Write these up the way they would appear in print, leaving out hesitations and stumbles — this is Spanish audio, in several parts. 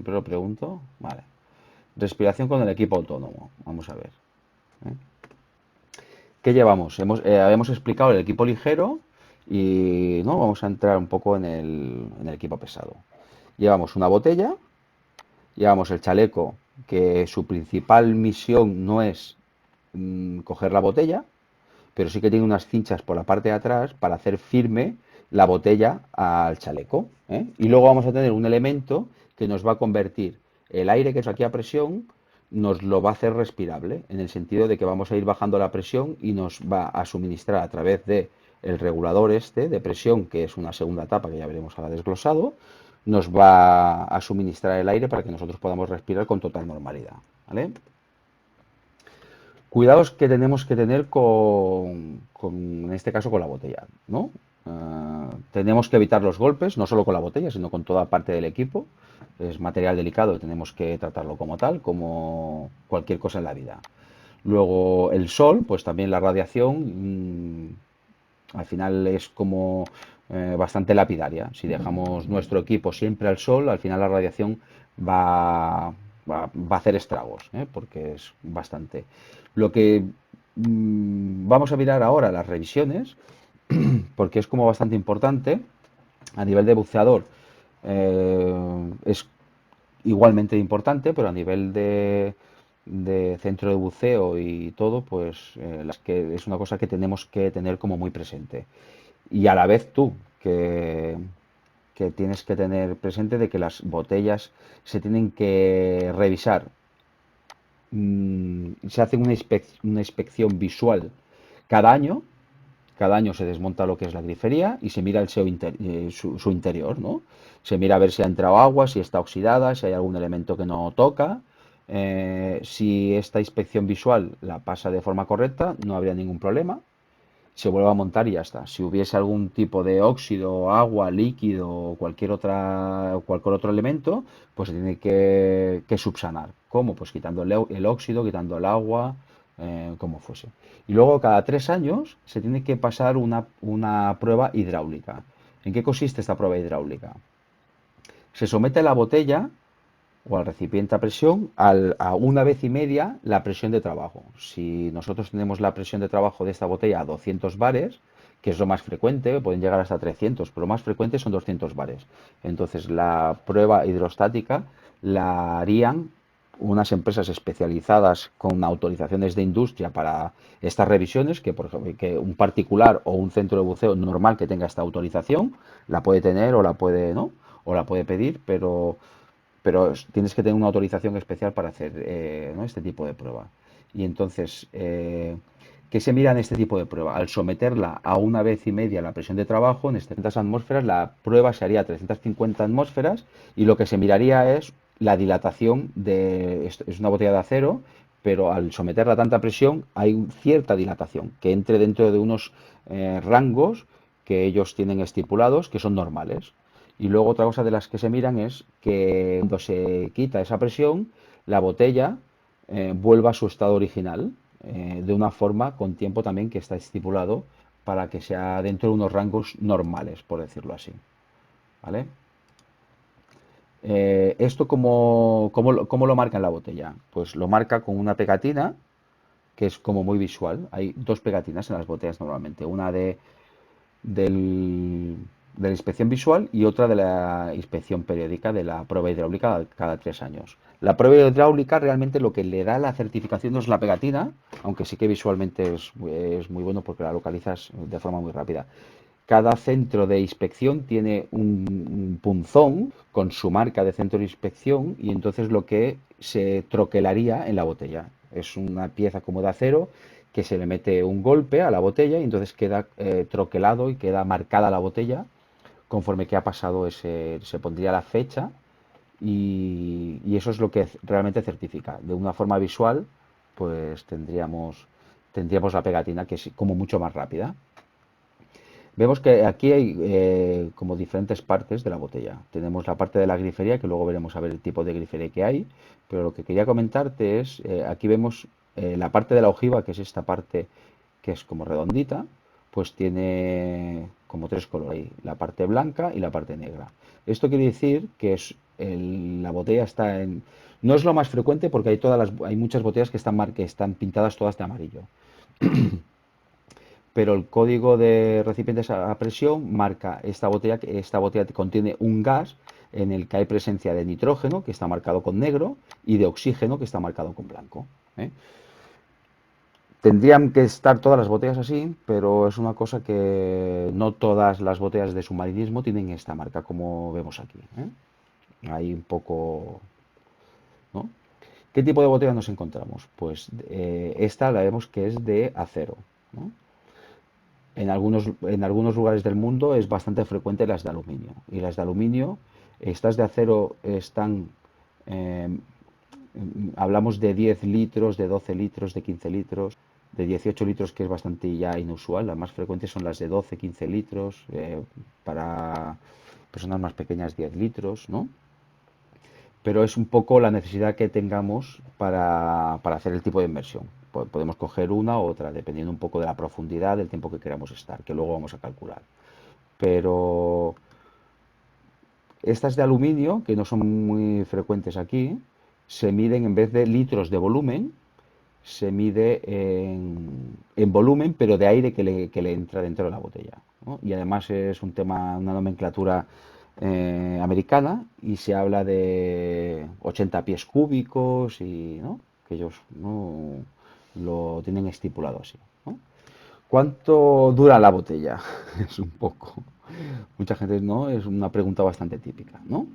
siempre lo pregunto. Vale. Respiración con el equipo autónomo. Vamos a ver. ¿eh? ¿Qué llevamos? Habíamos explicado el equipo ligero y no vamos a entrar un poco en el equipo pesado. Llevamos una botella, llevamos el chaleco, que su principal misión no es coger la botella, pero sí que tiene unas cinchas por la parte de atrás para hacer firme la botella al chaleco. Y luego vamos a tener un elemento que nos va a convertir el aire que es aquí a presión, nos lo va a hacer respirable, en el sentido de que vamos a ir bajando la presión y nos va a suministrar a través de el regulador este de presión, que es una segunda etapa que ya veremos ahora desglosado, nos va a suministrar el aire para que nosotros podamos respirar con total normalidad. ¿Vale? Cuidados que tenemos que tener en este caso, con la botella, ¿no? Tenemos que evitar los golpes, no solo con la botella, sino con toda parte del equipo. Es material delicado y tenemos que tratarlo como tal, como cualquier cosa en la vida. Luego el sol, pues también la radiación, al final es como bastante lapidaria. Si dejamos nuestro equipo siempre al sol, al final la radiación va a hacer estragos, porque es bastante. Lo que vamos a mirar ahora, las revisiones, porque es como bastante importante a nivel de buceador. Es igualmente importante, pero a nivel de centro de buceo y todo, pues que es una cosa que tenemos que tener como muy presente. Y a la vez tú, que tienes que tener presente de que las botellas se tienen que revisar. Se hace una inspección visual cada año. Cada año se desmonta lo que es la grifería y se mira su interior, ¿no? Se mira a ver si ha entrado agua, si está oxidada, si hay algún elemento que no toca. Si esta inspección visual la pasa de forma correcta, no habría ningún problema. Se vuelve a montar y ya está. Si hubiese algún tipo de óxido, agua, líquido o cualquier otro elemento, pues se tiene que subsanar. ¿Cómo? Pues quitando el óxido, quitando el agua, como fuese. Y luego cada 3 años se tiene que pasar una prueba hidráulica. ¿En qué consiste esta prueba hidráulica? Se somete la botella o al recipiente a presión a una vez y media la presión de trabajo. Si nosotros tenemos la presión de trabajo de esta botella a 200 bares, que es lo más frecuente, pueden llegar hasta 300, pero lo más frecuente son 200 bares. Entonces la prueba hidrostática la harían unas empresas especializadas con autorizaciones de industria para estas revisiones, que por ejemplo que un particular o un centro de buceo normal que tenga esta autorización la puede tener o la puede no o la puede pedir, pero tienes que tener una autorización especial para hacer ¿no? este tipo de prueba. Y entonces, ¿qué se mira en este tipo de prueba? Al someterla a una vez y media la presión de trabajo, en 300 atmósferas, la prueba se haría a 350 atmósferas y lo que se miraría es la dilatación es una botella de acero, pero al someterla a tanta presión hay cierta dilatación, que entre dentro de unos rangos que ellos tienen estipulados que son normales. Y luego otra cosa de las que se miran es que cuando se quita esa presión, la botella vuelva a su estado original, de una forma con tiempo también que está estipulado para que sea dentro de unos rangos normales, por decirlo así. ¿Vale? ¿Esto cómo lo marca en la botella? Pues lo marca con una pegatina que es como muy visual. Hay dos pegatinas en las botellas normalmente, una del, de la inspección visual y otra de la inspección periódica de la prueba hidráulica cada 3 años. La prueba hidráulica realmente lo que le da la certificación no es la pegatina, aunque sí que visualmente es muy bueno porque la localizas de forma muy rápida. Cada centro de inspección tiene un punzón con su marca de centro de inspección y entonces lo que se troquelaría en la botella. Es una pieza como de acero que se le mete un golpe a la botella y entonces queda troquelado y queda marcada la botella conforme que ha pasado se pondría la fecha y eso es lo que realmente certifica. De una forma visual, pues tendríamos la pegatina que es como mucho más rápida. Vemos que aquí hay como diferentes partes de la botella. Tenemos la parte de la grifería, que luego veremos a ver el tipo de grifería que hay, pero lo que quería comentarte es, aquí vemos la parte de la ojiva, que es esta parte que es como redondita, pues tiene como tres colores ahí, la parte blanca y la parte negra. Esto quiere decir que la botella está en... No es lo más frecuente porque hay muchas botellas que están pintadas todas de amarillo. Pero el código de recipientes a presión marca esta botella contiene un gas en el que hay presencia de nitrógeno, que está marcado con negro, y de oxígeno, que está marcado con blanco. ¿Eh? Tendrían que estar todas las botellas así, pero es una cosa que no todas las botellas de submarinismo tienen esta marca, como vemos aquí. Hay un poco, ¿no? ¿Qué tipo de botella nos encontramos? Pues esta la vemos que es de acero, ¿no? En algunos lugares del mundo es bastante frecuente las de aluminio. Y las de aluminio, estas de acero están, eh, hablamos de 10 litros, de 12 litros, de 15 litros, de 18 litros, que es bastante ya inusual. Las más frecuentes son las de 12, 15 litros, para personas más pequeñas 10 litros, ¿no? Pero es un poco la necesidad que tengamos para hacer el tipo de inmersión. Podemos coger una u otra, dependiendo un poco de la profundidad, del tiempo que queramos estar, que luego vamos a calcular. Pero estas de aluminio, que no son muy frecuentes aquí, se miden en vez de litros de volumen, se mide en volumen, pero de aire que le entra dentro de la botella, ¿no? Y además es un tema, una nomenclatura americana, y se habla de 80 pies cúbicos y, ¿no? Que ellos, ¿no?, lo tienen estipulado así, ¿no? ¿Cuánto dura la botella? Es un poco. Mucha gente, ¿no? Es una pregunta bastante típica, ¿no?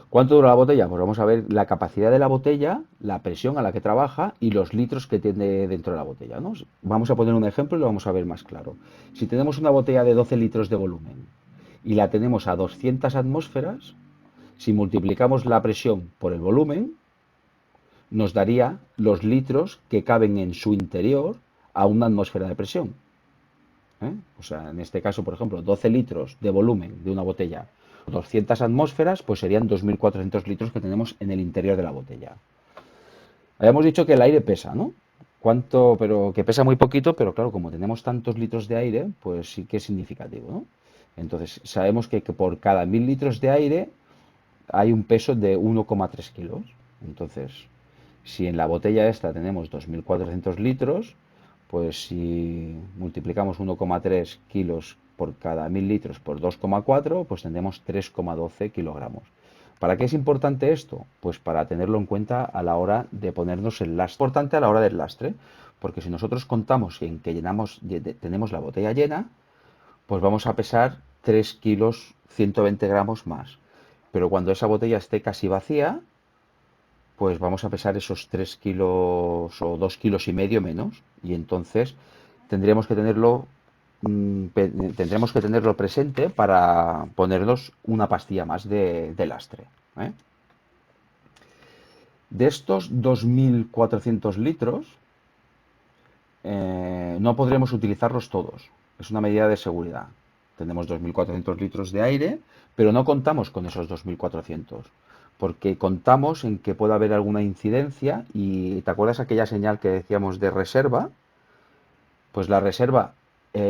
¿Cuánto dura la botella? Pues vamos a ver la capacidad de la botella, la presión a la que trabaja y los litros que tiene dentro de la botella, ¿no? Vamos a poner un ejemplo y lo vamos a ver más claro. Si tenemos una botella de 12 litros de volumen y la tenemos a 200 atmósferas, si multiplicamos la presión por el volumen, nos daría los litros que caben en su interior a una atmósfera de presión. O sea, en este caso, por ejemplo, 12 litros de volumen de una botella, 200 atmósferas, pues serían 2.400 litros que tenemos en el interior de la botella. Habíamos dicho que el aire pesa, ¿no? ¿Cuánto? Pero que pesa muy poquito, pero claro, como tenemos tantos litros de aire, pues sí que es significativo, ¿no? Entonces, sabemos que por cada 1.000 litros de aire hay un peso de 1,3 kilos. Entonces, si en la botella esta tenemos 2.400 litros, pues si multiplicamos 1,3 kilos por cada 1.000 litros por 2,4, pues tendremos 3,12 kilogramos. ¿Para qué es importante esto? Pues para tenerlo en cuenta a la hora de ponernos el lastre. Es importante a la hora del lastre, porque si nosotros contamos en que tenemos la botella llena, pues vamos a pesar 3 kilos 120 gramos más. Pero cuando esa botella esté casi vacía, pues vamos a pesar esos 3 kilos o 2 kilos y medio menos. Y entonces tendremos que tenerlo, tendremos que tenerlo presente para ponernos una pastilla más de lastre. ¿Eh? De estos 2.400 litros, no podremos utilizarlos todos. Es una medida de seguridad. Tenemos 2.400 litros de aire, pero no contamos con esos 2.400, porque contamos en que puede haber alguna incidencia. Y ¿te acuerdas aquella señal que decíamos de reserva? Pues la reserva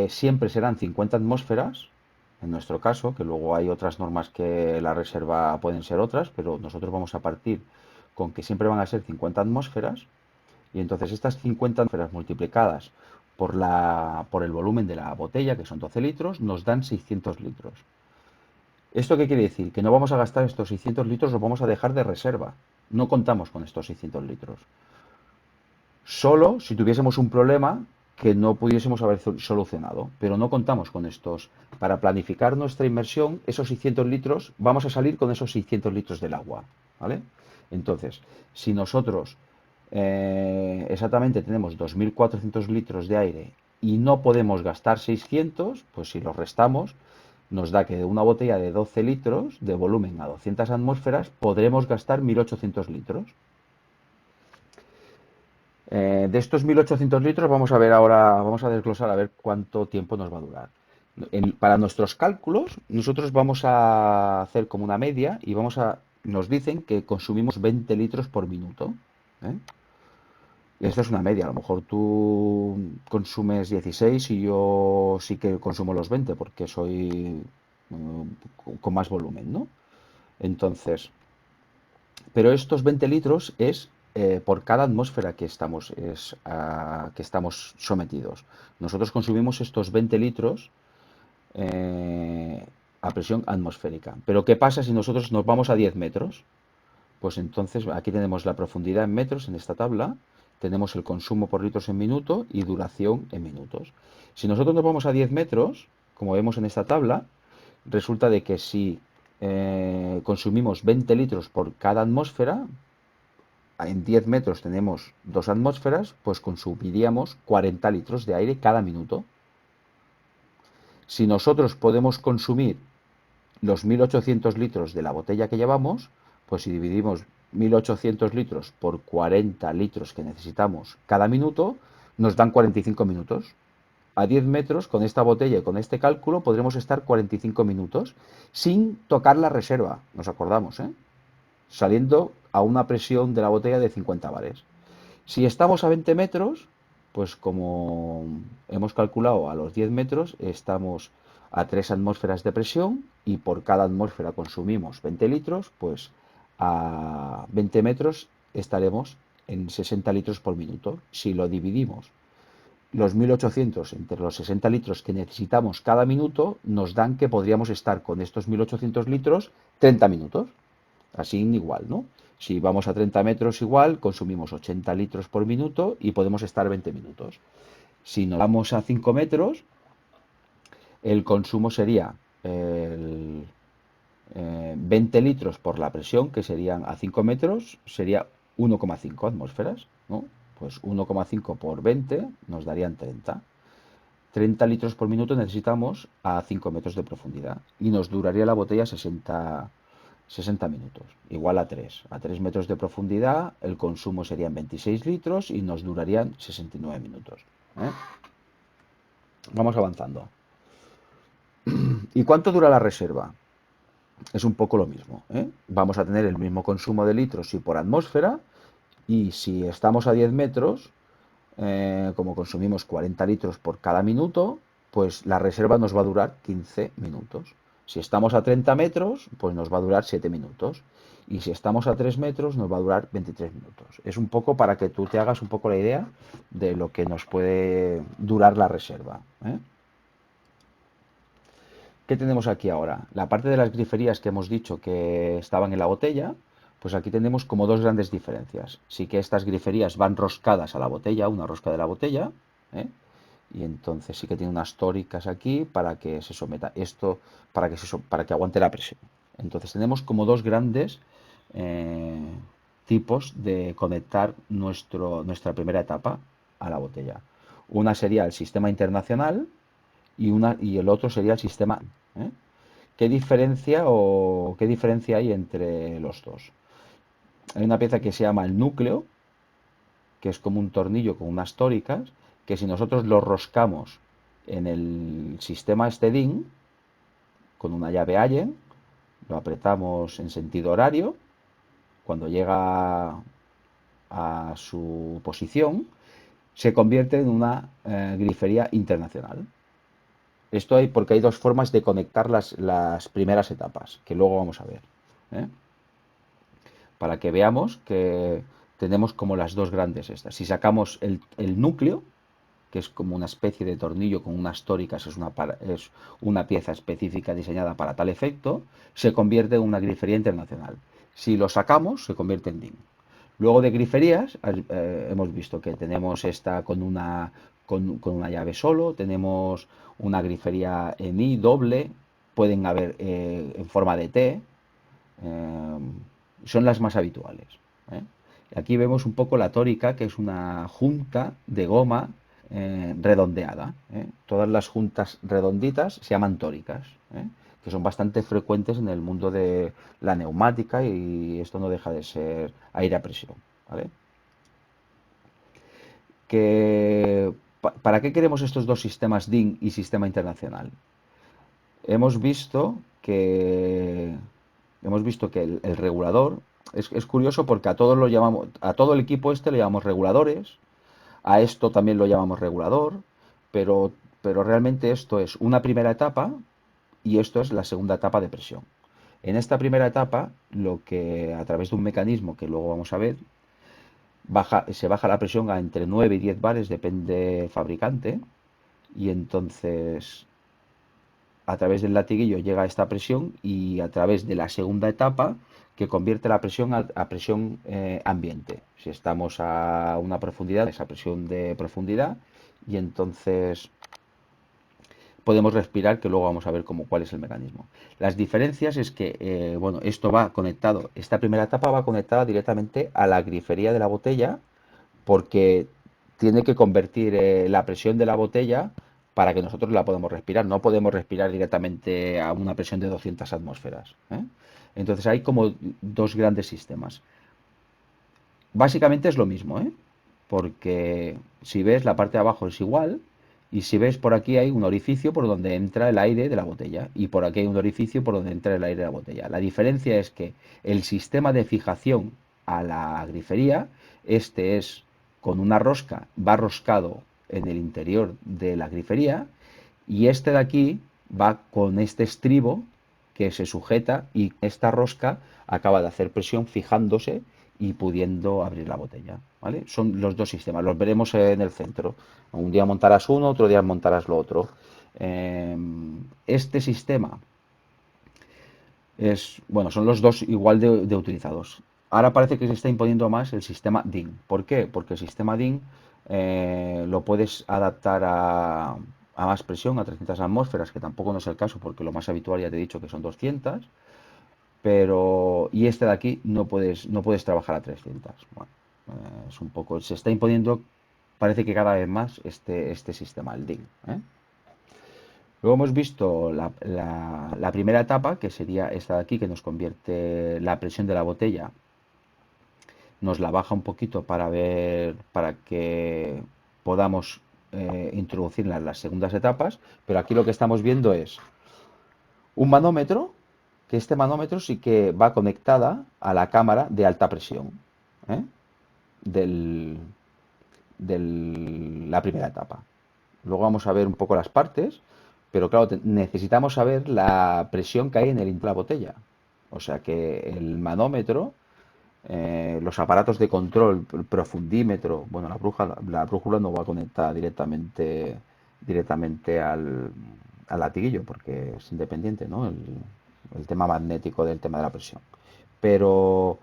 siempre serán 50 atmósferas, en nuestro caso, que luego hay otras normas que la reserva pueden ser otras, pero nosotros vamos a partir con que siempre van a ser 50 atmósferas. Y entonces estas 50 atmósferas multiplicadas por el volumen de la botella, que son 12 litros, nos dan 600 litros. ¿Esto qué quiere decir? Que no vamos a gastar estos 600 litros, los vamos a dejar de reserva. No contamos con estos 600 litros. Solo si tuviésemos un problema que no pudiésemos haber solucionado, pero no contamos con estos. Para planificar nuestra inmersión, esos 600 litros, vamos a salir con esos 600 litros del agua, ¿vale? Entonces, si nosotros exactamente tenemos 2.400 litros de aire y no podemos gastar 600, pues si los restamos, nos da que de una botella de 12 litros de volumen a 200 atmósferas podremos gastar 1.800 litros. De estos 1.800 litros vamos a ver ahora, vamos a desglosar a ver cuánto tiempo nos va a durar. Para nuestros cálculos, nosotros vamos a hacer como una media y nos dicen que consumimos 20 litros por minuto. ¿Eh? Esto es una media, a lo mejor tú consumes 16 y yo sí que consumo los 20 porque soy con más volumen, ¿no? Entonces, pero estos 20 litros es por cada atmósfera que estamos sometidos. Nosotros consumimos estos 20 litros a presión atmosférica. Pero ¿qué pasa si nosotros nos vamos a 10 metros? Pues entonces aquí tenemos la profundidad en metros en esta tabla, tenemos el consumo por litros en minuto y duración en minutos. Si nosotros nos vamos a 10 metros, como vemos en esta tabla, resulta de que si consumimos 20 litros por cada atmósfera, en 10 metros tenemos 2 atmósferas, pues consumiríamos 40 litros de aire cada minuto. Si nosotros podemos consumir los 1800 litros de la botella que llevamos, pues si dividimos 1800 litros por 40 litros que necesitamos cada minuto, nos dan 45 minutos. A 10 metros, con esta botella y con este cálculo, podremos estar 45 minutos sin tocar la reserva, nos acordamos, ¿eh? Saliendo a una presión de la botella de 50 bares. Si estamos a 20 metros, pues como hemos calculado a los 10 metros, estamos a 3 atmósferas de presión y por cada atmósfera consumimos 20 litros, pues a 20 metros estaremos en 60 litros por minuto. Si lo dividimos los 1800 entre los 60 litros que necesitamos cada minuto, nos dan que podríamos estar con estos 1800 litros 30 minutos. Así igual, ¿no? Si vamos a 30 metros igual, consumimos 80 litros por minuto y podemos estar 20 minutos. Si nos vamos a 5 metros, el consumo sería el, 20 litros por la presión, que serían a 5 metros, sería 1,5 atmósferas, ¿no? Pues 1,5 por 20 nos darían 30. 30 litros por minuto necesitamos a 5 metros de profundidad y nos duraría la botella 60 minutos, igual a 3. A 3 metros de profundidad el consumo serían 26 litros y nos durarían 69 minutos. ¿Eh? Vamos avanzando. ¿Y cuánto dura la reserva? Es un poco lo mismo. ¿Eh? Vamos a tener el mismo consumo de litros si por atmósfera y si estamos a 10 metros, como consumimos 40 litros por cada minuto, pues la reserva nos va a durar 15 minutos. Si estamos a 30 metros, pues nos va a durar 7 minutos. Y si estamos a 3 metros, nos va a durar 23 minutos. Es un poco para que tú te hagas un poco la idea de lo que nos puede durar la reserva. ¿Eh? ¿Qué tenemos aquí ahora? La parte de las griferías que hemos dicho que estaban en la botella, pues aquí tenemos como dos grandes diferencias. Sí que estas griferías van roscadas a la botella, una rosca de la botella, ¿eh? Y entonces sí que tiene unas tóricas aquí para que se someta esto, para que aguante la presión. Entonces tenemos como dos grandes eh, tipos de conectar nuestra primera etapa a la botella. Una sería el sistema internacional y el otro sería el sistema. ¿Eh? ¿Qué diferencia hay entre los dos? Hay una pieza que se llama el núcleo, que es como un tornillo con unas tóricas, que si nosotros lo roscamos en el sistema Stedin con una llave Allen, lo apretamos en sentido horario, cuando llega a su posición, se convierte en una grifería internacional. Esto hay porque hay dos formas de conectar las primeras etapas, que luego vamos a ver. ¿Eh? Para que veamos que tenemos como las dos grandes estas. Si sacamos el núcleo, que es como una especie de tornillo con unas tóricas, es una pieza específica diseñada para tal efecto, se convierte en una grifería internacional. Si lo sacamos, se convierte en DIN. Luego de griferías, hemos visto que tenemos esta con una llave solo, tenemos una grifería en I doble, pueden haber en forma de T, eh, son las más habituales. ¿Eh? Aquí vemos un poco la tórica, que es una junta de goma redondeada. ¿Eh? Todas las juntas redonditas se llaman tóricas, ¿eh? Que son bastante frecuentes en el mundo de la neumática y esto no deja de ser aire a presión. ¿Vale? ¿Para qué queremos estos dos sistemas DIN y sistema internacional? Hemos visto que el regulador es curioso porque a todos lo llamamos, a todo el equipo este le llamamos reguladores, a esto también lo llamamos regulador, pero realmente esto es una primera etapa y esto es la segunda etapa de presión. En esta primera etapa, lo que a través de un mecanismo que luego vamos a ver, se baja la presión a entre 9 y 10 bares, depende fabricante, y entonces a través del latiguillo llega a esta presión y a través de la segunda etapa que convierte la presión a presión ambiente. Si estamos a una profundidad, esa presión de profundidad y entonces podemos respirar, que luego vamos a ver cuál es el mecanismo. Las diferencias es que, bueno, esto va conectado, esta primera etapa va conectada directamente a la grifería de la botella porque tiene que convertir la presión de la botella para que nosotros la podamos respirar. No podemos respirar directamente a una presión de 200 atmósferas. Entonces hay como dos grandes sistemas. Básicamente es lo mismo, porque si ves la parte de abajo es igual y si ves por aquí hay un orificio por donde entra el aire de la botella y por aquí hay un orificio por donde entra el aire de la botella. La diferencia es que el sistema de fijación a la grifería, este es con una rosca, va roscado en el interior de la grifería y este de aquí va con este estribo que se sujeta y esta rosca acaba de hacer presión fijándose y pudiendo abrir la botella, ¿vale? Son los dos sistemas, los veremos en el centro. Un día montarás uno, otro día montarás lo otro. Este sistema bueno, son los dos igual de utilizados. Ahora parece que se está imponiendo más el sistema DIN. ¿Por qué? Porque el sistema DIN lo puedes adaptar a más presión, a 300 atmósferas, que tampoco no es el caso, porque lo más habitual ya te he dicho que son 200, pero y este de aquí no puedes trabajar a 300. Bueno, es un poco, se está imponiendo, parece que cada vez más este sistema, el DIN. Luego hemos visto la primera etapa, que sería esta de aquí, que nos convierte la presión de la botella, nos la baja un poquito para que podamos introducirla en las segundas etapas, pero aquí lo que estamos viendo es un manómetro, que este manómetro sí que va conectada a la cámara de alta presión, ¿eh? del, la primera etapa. Luego vamos a ver un poco las partes, pero claro, necesitamos saber la presión que hay en el interior de la botella. O sea que el manómetro, los aparatos de control, el profundímetro, bueno, la brújula no va conectada directamente al latiguillo porque es independiente, ¿no? El tema magnético del tema de la presión. Pero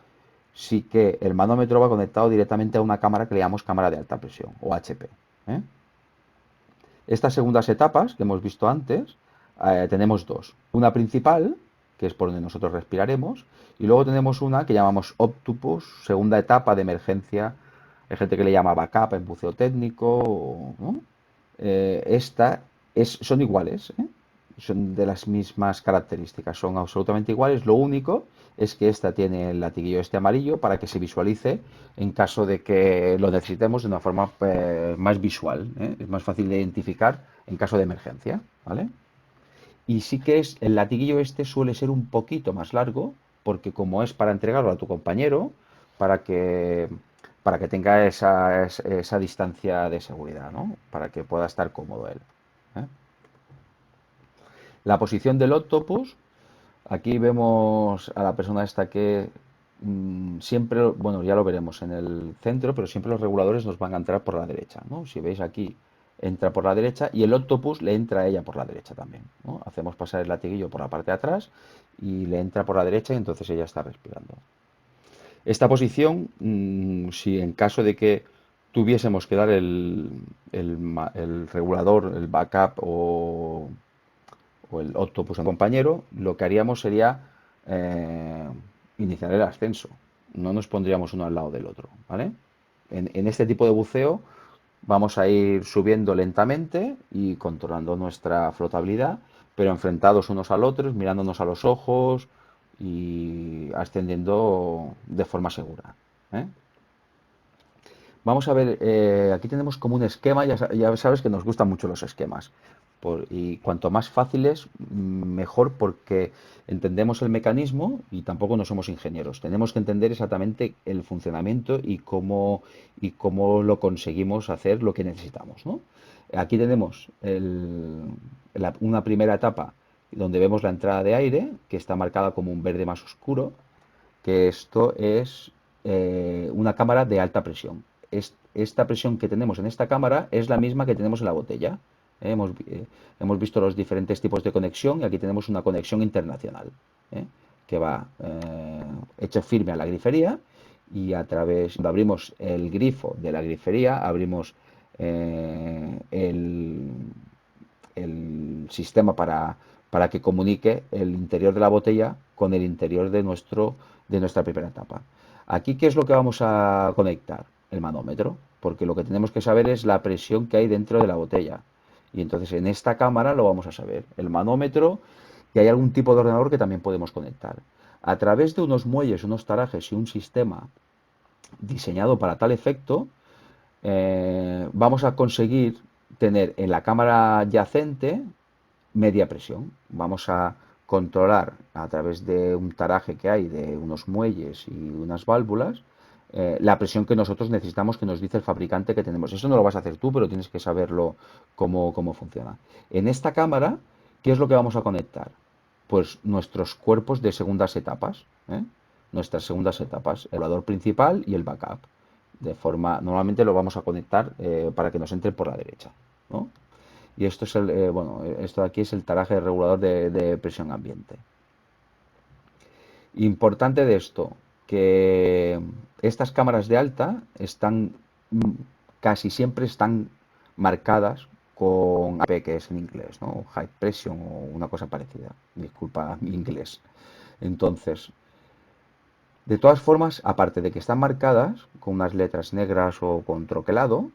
sí que el manómetro va conectado directamente a una cámara que le llamamos cámara de alta presión o HP. ¿eh? Estas segundas etapas que hemos visto antes, tenemos dos. Una principal, que es por donde nosotros respiraremos, y luego tenemos una que llamamos Octopus, segunda etapa de emergencia. Hay gente que le llama backup en buceo técnico, ¿no? Son iguales, son de las mismas características, son absolutamente iguales. Lo único es que esta tiene el latiguillo este amarillo para que se visualice en caso de que lo necesitemos de una forma más visual, ¿eh? Es más fácil de identificar en caso de emergencia, ¿vale? Y sí que el latiguillo este suele ser un poquito más largo, porque como es para entregarlo a tu compañero, para que, para que tenga esa distancia de seguridad, ¿no? Para que pueda estar cómodo él. ¿eh? La posición del octopus, aquí vemos a la persona esta que siempre, bueno, ya lo veremos en el centro, pero siempre los reguladores nos van a entrar por la derecha, ¿no? Si veis aquí, entra por la derecha y el octopus le entra a ella por la derecha también, ¿no? Hacemos pasar el latiguillo por la parte de atrás y le entra por la derecha y entonces ella está respirando. Esta posición, si en caso de que tuviésemos que dar el regulador, el backup o el octopus a un compañero, lo que haríamos sería eh, iniciar el ascenso. No nos pondríamos uno al lado del otro, ¿vale? En este tipo de buceo vamos a ir subiendo lentamente y controlando nuestra flotabilidad, pero enfrentados unos al otro, mirándonos a los ojos y ascendiendo de forma segura. ¿eh? Vamos a ver, aquí tenemos como un esquema, ya sabes que nos gustan mucho los esquemas. Y cuanto más fáciles, mejor porque entendemos el mecanismo y tampoco no somos ingenieros. Tenemos que entender exactamente el funcionamiento y cómo lo conseguimos hacer lo que necesitamos, ¿no? Aquí tenemos una primera etapa donde vemos la entrada de aire, que está marcada como un verde más oscuro, que esto es una cámara de alta presión. Esta presión que tenemos en esta cámara es la misma que tenemos en la botella. Hemos visto los diferentes tipos de conexión y aquí tenemos una conexión internacional, ¿eh? Que va hecha firme a la grifería y a través, cuando abrimos el grifo de la grifería, abrimos el sistema para que comunique el interior de la botella con el interior de nuestra primera etapa. Aquí, ¿qué es lo que vamos a conectar? El manómetro, porque lo que tenemos que saber es la presión que hay dentro de la botella. Y entonces en esta cámara lo vamos a saber. El manómetro, y hay algún tipo de ordenador que también podemos conectar. A través de unos muelles, unos tarajes y un sistema diseñado para tal efecto, vamos a conseguir tener en la cámara adyacente media presión. Vamos a controlar a través de un taraje que hay, de unos muelles y unas válvulas, la presión que nosotros necesitamos, que nos dice el fabricante que tenemos. Eso no lo vas a hacer tú, pero tienes que saberlo cómo funciona. En esta cámara, ¿qué es lo que vamos a conectar? Pues nuestros cuerpos de segundas etapas, ¿eh? Nuestras segundas etapas, el evaluador principal y el backup. Normalmente lo vamos a conectar para que nos entre por la derecha, ¿no? Y esto es esto de aquí es el taraje regulador de presión ambiente. Importante de esto, que estas cámaras de alta están casi siempre están marcadas con AP, que es en inglés, ¿no? High pressure o una cosa parecida. Disculpa mi inglés. Entonces, de todas formas, aparte de que están marcadas con unas letras negras o con troquelado,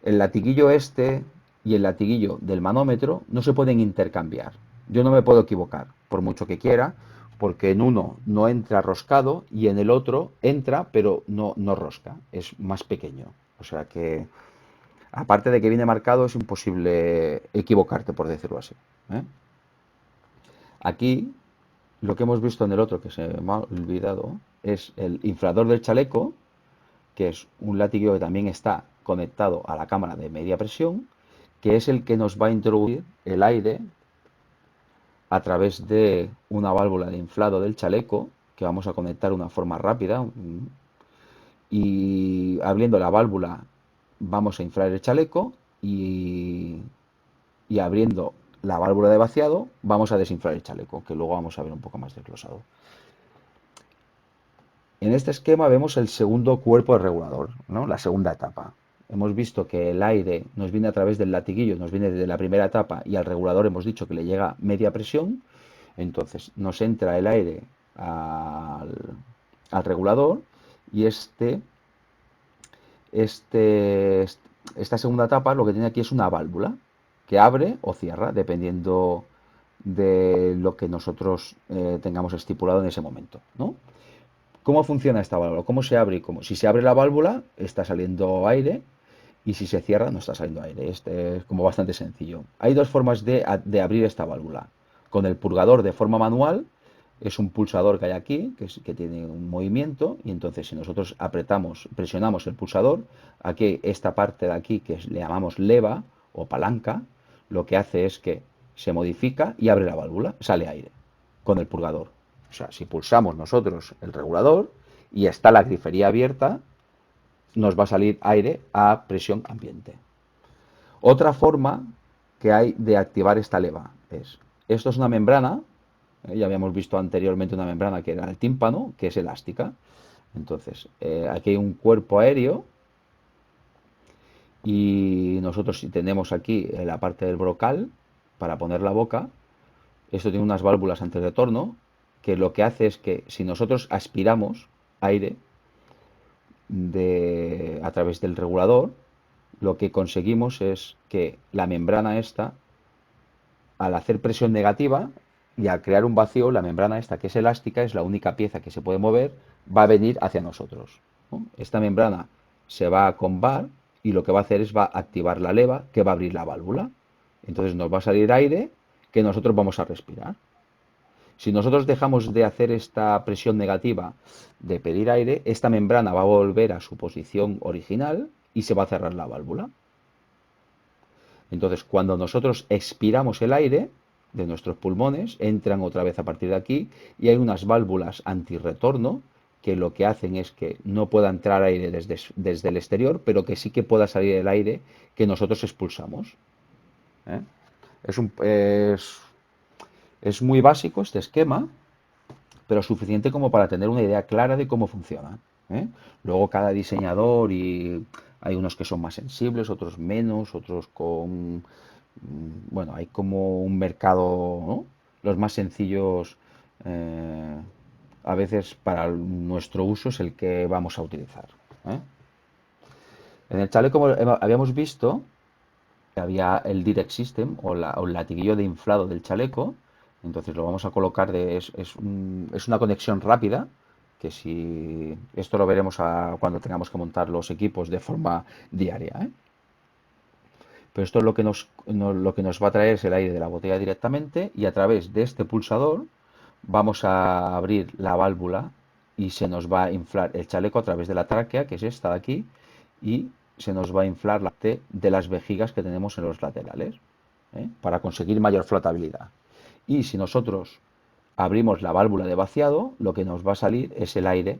el latiguillo este y el latiguillo del manómetro no se pueden intercambiar. Yo no me puedo equivocar, por mucho que quiera, porque en uno no entra roscado y en el otro entra, pero no rosca, es más pequeño. O sea que, aparte de que viene marcado, es imposible equivocarte, por decirlo así, ¿eh? Aquí, lo que hemos visto en el otro, que se me ha olvidado, es el inflador del chaleco, que es un latiguillo que también está conectado a la cámara de media presión, que es el que nos va a introducir el aire a través de una válvula de inflado del chaleco, que vamos a conectar de una forma rápida, y abriendo la válvula vamos a inflar el chaleco y abriendo la válvula de vaciado vamos a desinflar el chaleco, que luego vamos a ver un poco más desglosado. En este esquema vemos el segundo cuerpo de regulador, ¿no? La segunda etapa. Hemos visto que el aire nos viene a través del latiguillo, nos viene desde la primera etapa y al regulador hemos dicho que le llega media presión. Entonces nos entra el aire al, al regulador y esta segunda etapa lo que tiene aquí es una válvula que abre o cierra dependiendo de lo que nosotros tengamos estipulado en ese momento, ¿no? ¿Cómo funciona esta válvula? ¿Cómo se abre? Si se abre la válvula, está saliendo aire y si se cierra, no está saliendo aire. Este es como bastante sencillo. Hay dos formas de abrir esta válvula. Con el purgador de forma manual, es un pulsador que hay aquí, que tiene un movimiento, y entonces si nosotros apretamos, presionamos el pulsador, aquí esta parte de aquí, que le llamamos leva o palanca, lo que hace es que se modifica y abre la válvula, sale aire con el purgador. O sea, si pulsamos nosotros el regulador y está la grifería abierta, nos va a salir aire a presión ambiente. Otra forma que hay de activar esta leva es, esto es una membrana, ya habíamos visto anteriormente una membrana que era el tímpano, que es elástica. Entonces, aquí hay un cuerpo aéreo y nosotros si tenemos aquí la parte del brocal para poner la boca, esto tiene unas válvulas antes de retorno que lo que hace es que si nosotros aspiramos aire a través del regulador, lo que conseguimos es que la membrana esta, al hacer presión negativa y al crear un vacío, la membrana esta que es elástica, es la única pieza que se puede mover, va a venir hacia nosotros, ¿no? Esta membrana se va a combar y lo que va a hacer es va a activar la leva que va a abrir la válvula. Entonces nos va a salir aire que nosotros vamos a respirar. Si nosotros dejamos de hacer esta presión negativa de pedir aire, esta membrana va a volver a su posición original y se va a cerrar la válvula. Entonces, cuando nosotros expiramos el aire, de nuestros pulmones, entran otra vez a partir de aquí y hay unas válvulas antirretorno que lo que hacen es que no pueda entrar aire desde el exterior, pero que sí que pueda salir el aire que nosotros expulsamos. ¿Eh? Es, un, es muy básico este esquema, pero suficiente como para tener una idea clara de cómo funciona. ¿Eh? Luego cada diseñador, y hay unos que son más sensibles, otros menos, otros con... Bueno, hay como un mercado, ¿no? Los más sencillos a veces para nuestro uso es el que vamos a utilizar. ¿Eh? En el chaleco habíamos visto que había el Direct System o el latiguillo de inflado del chaleco. Entonces lo vamos a colocar es una conexión rápida, que si esto lo veremos cuando tengamos que montar los equipos de forma diaria, ¿eh? Pero esto es lo que nos va a traer es el aire de la botella directamente, y a través de este pulsador vamos a abrir la válvula y se nos va a inflar el chaleco a través de la tráquea, que es esta de aquí, y se nos va a inflar la T de las vejigas que tenemos en los laterales, ¿eh? Para conseguir mayor flotabilidad. Y si nosotros abrimos la válvula de vaciado, lo que nos va a salir es el aire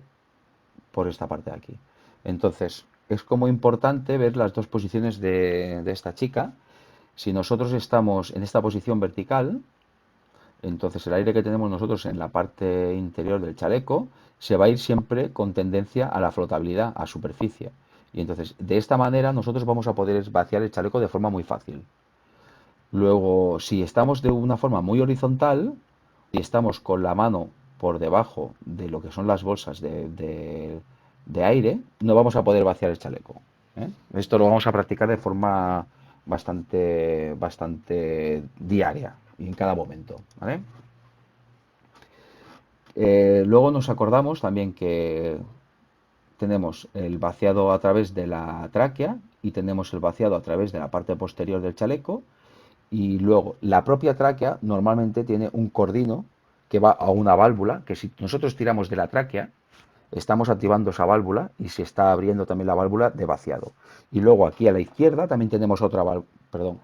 por esta parte de aquí. Entonces, es como importante ver las dos posiciones de esta chica. Si nosotros estamos en esta posición vertical, entonces el aire que tenemos nosotros en la parte interior del chaleco se va a ir siempre con tendencia a la flotabilidad, a superficie. Y entonces, de esta manera, nosotros vamos a poder vaciar el chaleco de forma muy fácil. Luego, si estamos de una forma muy horizontal y estamos con la mano por debajo de lo que son las bolsas de aire, no vamos a poder vaciar el chaleco, ¿eh? Esto lo vamos a practicar de forma bastante diaria y en cada momento, ¿vale? Luego nos acordamos también que tenemos el vaciado a través de la tráquea y tenemos el vaciado a través de la parte posterior del chaleco. Y luego, la propia tráquea normalmente tiene un cordino que va a una válvula, que si nosotros tiramos de la tráquea, estamos activando esa válvula y se está abriendo también la válvula de vaciado. Y luego aquí a la izquierda también tenemos otra válvula, perdón,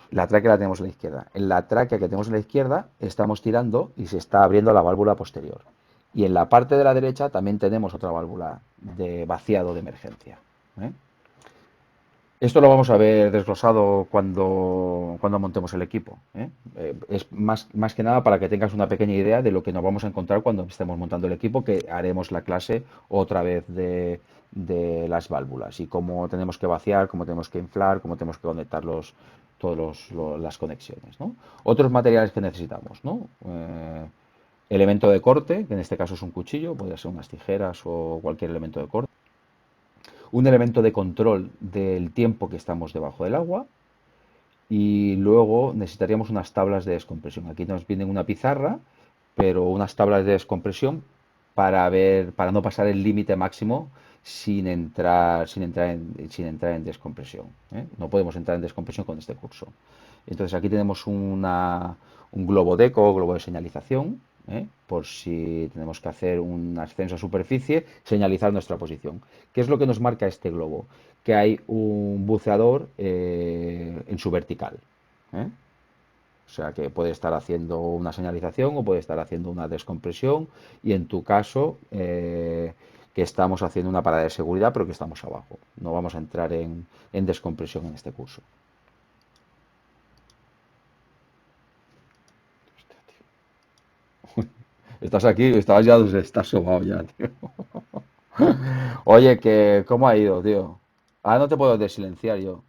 la tráquea la tenemos a la izquierda. En la tráquea que tenemos a la izquierda estamos tirando y se está abriendo la válvula posterior. Y en la parte de la derecha también tenemos otra válvula de vaciado de emergencia, ¿eh? Esto lo vamos a ver desglosado cuando montemos el equipo, ¿eh? Es más que nada para que tengas una pequeña idea de lo que nos vamos a encontrar cuando estemos montando el equipo, que haremos la clase otra vez de las válvulas y cómo tenemos que vaciar, cómo tenemos que inflar, cómo tenemos que conectar las conexiones, ¿no? Otros materiales que necesitamos, ¿no? Elemento de corte, que en este caso es un cuchillo, puede ser unas tijeras o cualquier elemento de corte. Un elemento de control del tiempo que estamos debajo del agua, y luego necesitaríamos unas tablas de descompresión. Aquí nos viene una pizarra, pero unas tablas de descompresión para no pasar el límite máximo sin entrar en descompresión, ¿eh? No podemos entrar en descompresión con este curso. Entonces aquí tenemos un globo deco, globo de señalización, ¿eh? Por si tenemos que hacer un ascenso a superficie, señalizar nuestra posición. ¿Qué es lo que nos marca este globo? Que hay un buceador en su vertical, ¿eh? O sea que puede estar haciendo una señalización o puede estar haciendo una descompresión, y en tu caso que estamos haciendo una parada de seguridad pero que estamos abajo. No vamos a entrar en descompresión en este curso. Estás aquí, estabas ya, estás sobado ya, tío. Oye, ¿cómo ha ido, tío? Ah, no te puedo desilenciar yo.